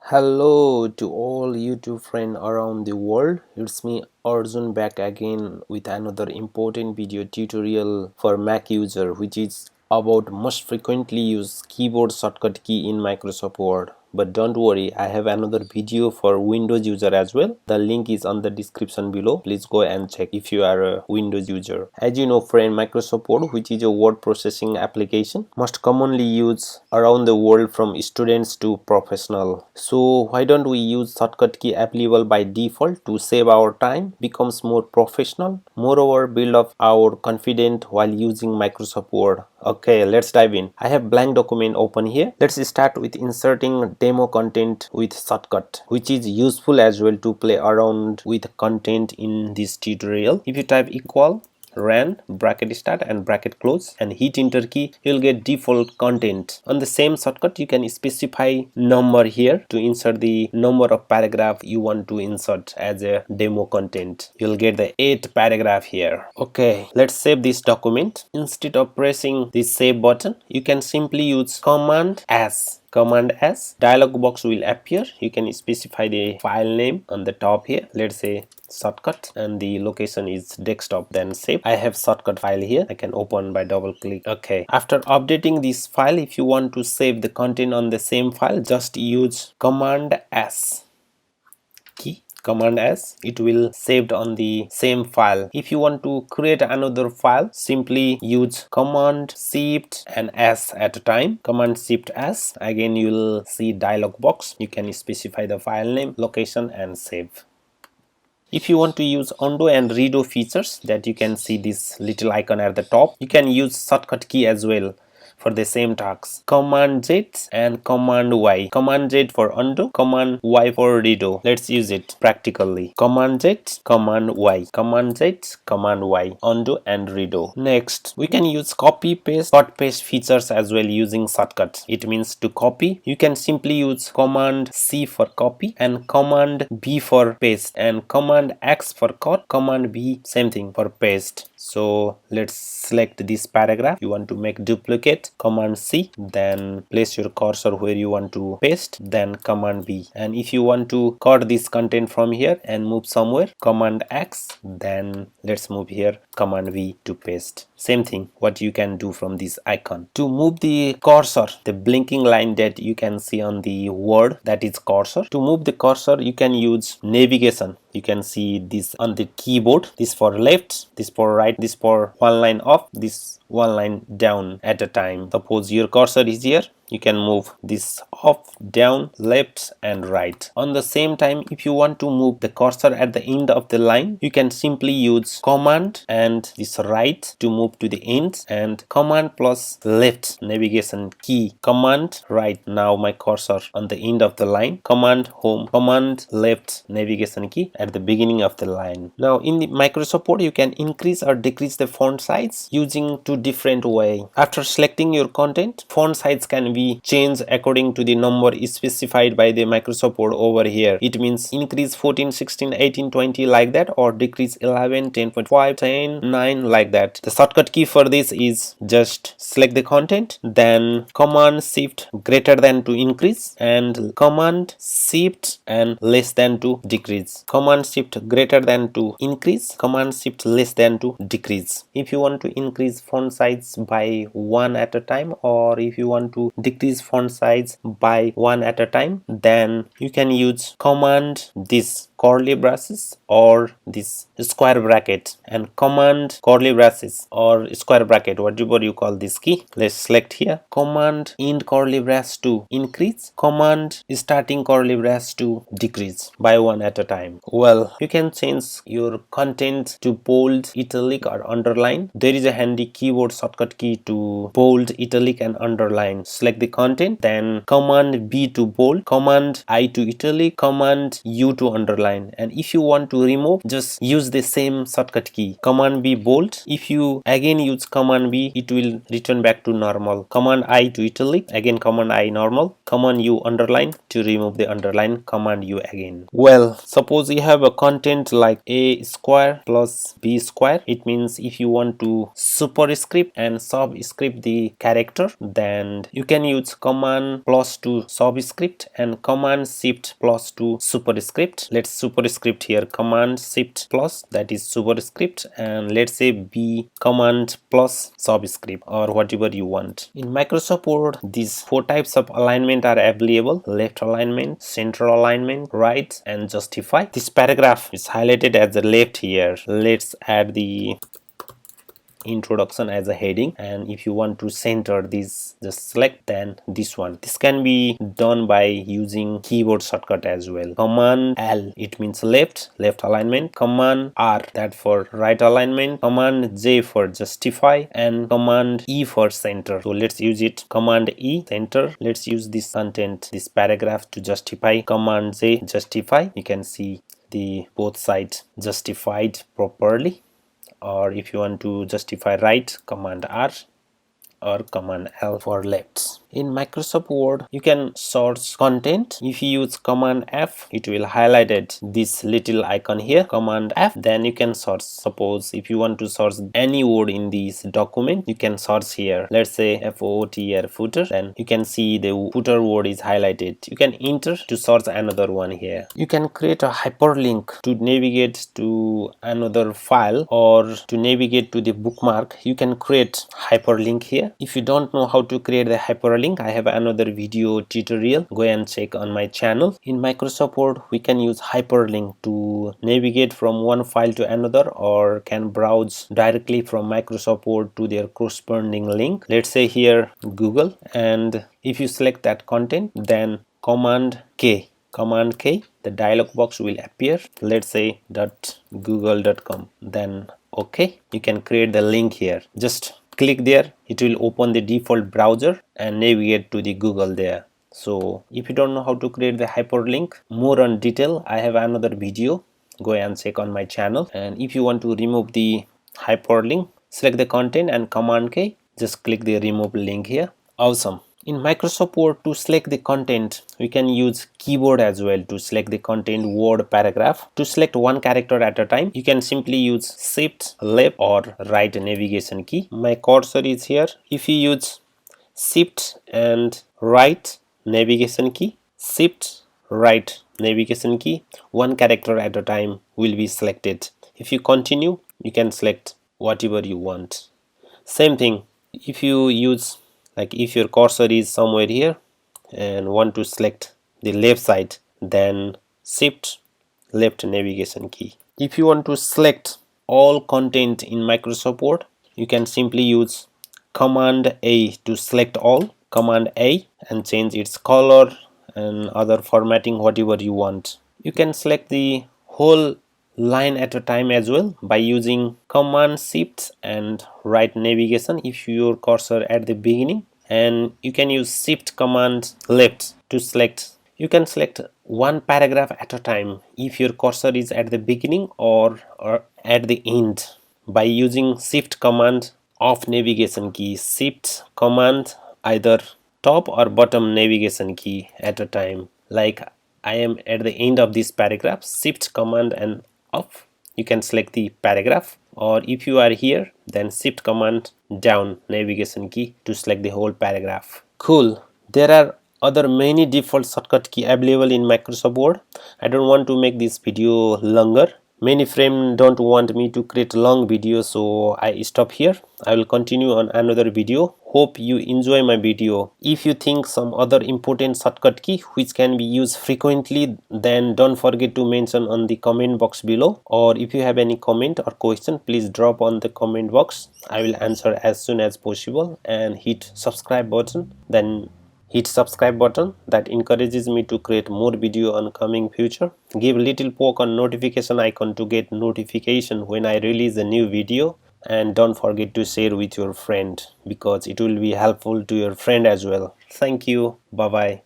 Hello to all YouTube friends around the world. It's me Arjun back again with another important video tutorial for Mac user, which is about most frequently used keyboard shortcut key in Microsoft Word. But don't worry, I have another video for Windows user as well. The link is on the description below. Please go and check if you are a Windows user. As you know friend, Microsoft Word, which is a word processing application, most commonly used around the world from students to professional. So why don't we use shortcut key available by default to save our time, becomes more professional, moreover build up our confidence while using Microsoft Word. Okay, let's dive in. I have blank document open here. Let's start with inserting demo content with shortcut, which is useful as well to play around with content in this tutorial. If you type equal rand bracket start and bracket close and hit enter key, you'll get default content. On the same shortcut, you can specify number here to insert the number of paragraph you want to insert as a demo content. You'll get the 8 paragraph here. Okay, let's save this document. Instead of pressing the save button, you can simply use Command S. Command S dialog box will appear. You can specify the file name on the top here. Let's say shortcut and the location is desktop, then save. I have shortcut file here. I can open by double click. Okay, after updating this file, if you want to save the content on the same file, just use Command S key. Command S, it will saved on the same file. If you want to create another file, simply use Command Shift and S at a time. Command Shift S, again you will see dialog box. You can specify the file name, location and save. If you want to use undo and redo features, that you can see this little icon at the top, you can use shortcut key as well for the same tasks. Command Z and Command Y. Command Z for undo, Command Y for redo. Let's use it practically. Command Z, Command Y. Command Z, Command Y. Undo and redo. Next, we can use copy, paste, cut, paste features as well using shortcut. It means to copy, you can simply use Command C for copy and Command B for paste and Command X for cut, Command B same thing for paste. So let's select this paragraph. You want to make duplicate, Command C, then place your cursor where you want to paste, then Command B. And if you want to cut this content from here and move somewhere, Command X, then let's move here, Command V to paste. Same thing what you can do from this icon. To move the cursor, the blinking line that you can see on the word, that is cursor. To move the cursor, you can use navigation. You can see this on the keyboard, this for left, this for right, this for one line up, this one line down at a time. Suppose your cursor is here, you can move this up, down, left and right. On the same time, if you want to move the cursor at the end of the line, you can simply use command and this right to move to the end and command plus left navigation key. Command right, now my cursor on the end of the line. Command home, command left navigation key at the beginning of the line. Now in the Microsoft Word, you can increase or decrease the font size using two different ways. After selecting your content, font size can be changed according to the number specified by the Microsoft Word over here. It means increase 14, 16, 18, 20 like that, or decrease 11, 10.5, 10, 9 like that. The shortcut key for this is just select the content, then Command Shift greater than to increase and Command Shift and less than to decrease. Command Shift greater than to increase, Command Shift less than to decrease. If you want to increase font size by one at a time, or if you want to decrease font size by one at a time, then you can use command this curly braces or this square bracket and command curly braces or square bracket, whatever you call this key. Let's select here command end curly brace to increase, command starting curly brace to decrease by one at a time. Well, you can change your content to bold, italic or underline. There is a handy keyboard shortcut key to bold, italic and underline. Select the content, then command B to bold, command I to italic, command U to underline underline, and if you want to remove, just use the same shortcut key, Command B bold. If you again use Command B, it will return back to normal. Command I to italic, again Command I normal, Command U underline to remove the underline, Command U again. Well, suppose you have a content like a square plus b square. It means if you want to superscript and subscript the character, then you can use Command plus to subscript and Command Shift plus to superscript. Let's superscript here, Command Shift plus, that is superscript, and let's say B Command plus subscript or whatever you want. In Microsoft Word, these 4 types of alignment are available: left alignment, center alignment, right, and justify. This paragraph is highlighted as the left here. Let's add the introduction as a heading, and if you want to center this, just select then this one. This can be done by using keyboard shortcut as well. Command L, it means left alignment, Command R, that for right alignment, Command J for justify, and Command E for center. So let's use it, Command E center. Let's use this content, this paragraph, to justify. Command J justify. You can see the both sides justified properly. Or if you want to justify right, Command R, or Command L for left. In Microsoft Word, you can source content. If you use Command F, it will highlight it, this little icon here, Command F. Then you can search. Suppose if you want to source any word in this document, you can search here. Let's say FOOTR footer, then you can see the footer word is highlighted. You can enter to search another one here. You can create a hyperlink to navigate to another file or to navigate to the bookmark. You can create hyperlink here. If you don't know how to create the hyperlink, I have another video tutorial. Go and check on my channel. In Microsoft Word, we can use hyperlink to navigate from one file to another, or can browse directly from Microsoft Word to their corresponding link. Let's say here Google, and if you select that content, then Command K, the dialog box will appear. Let's say .google.com, then okay, you can create the link here. Just click there, it will open the default browser and navigate to the Google there. So if you don't know how to create the hyperlink, more on detail, I have another video. Go and check on my channel. And if you want to remove the hyperlink, select the content and Command K, just click the remove link here. Awesome. In Microsoft Word, to select the content, we can use keyboard as well to select the content word paragraph. To select one character at a time, you can simply use Shift, left, or right navigation key. My cursor is here. If you use Shift and right navigation key, Shift, right navigation key, one character at a time will be selected. If you continue, you can select whatever you want. Same thing, if you use, like if your cursor is somewhere here and want to select the left side, then Shift, left navigation key. If you want to select all content in Microsoft Word, you can simply use Command A to select all, Command A, and change its color and other formatting, whatever you want. You can select the whole line at a time as well by using Command Shift and right navigation if your cursor at the beginning, and you can use Shift Command left to select. You can select one paragraph at a time if your cursor is at the beginning or at the end by using Shift Command off navigation key, Shift Command either top or bottom navigation key at a time. Like I am at the end of this paragraph, Shift Command and up, you can select the paragraph. Or if you are here, then Shift Command down navigation key to select the whole paragraph. Cool. There are other many default shortcut key available in Microsoft Word. I don't want to make this video longer. Many friends don't want me to create long videos, so I stop here. I will continue on another video. Hope you enjoy my video. If you think some other important shortcut key which can be used frequently, then don't forget to mention on the comment box below. Or if you have any comment or question, please drop on the comment box. I will answer as soon as possible. And hit subscribe button. Then hit subscribe button, that encourages me to create more video on coming future. Give little poke on notification icon to get notification when I release a new video, and don't forget to share with your friend because it will be helpful to your friend as well. Thank you. Bye bye.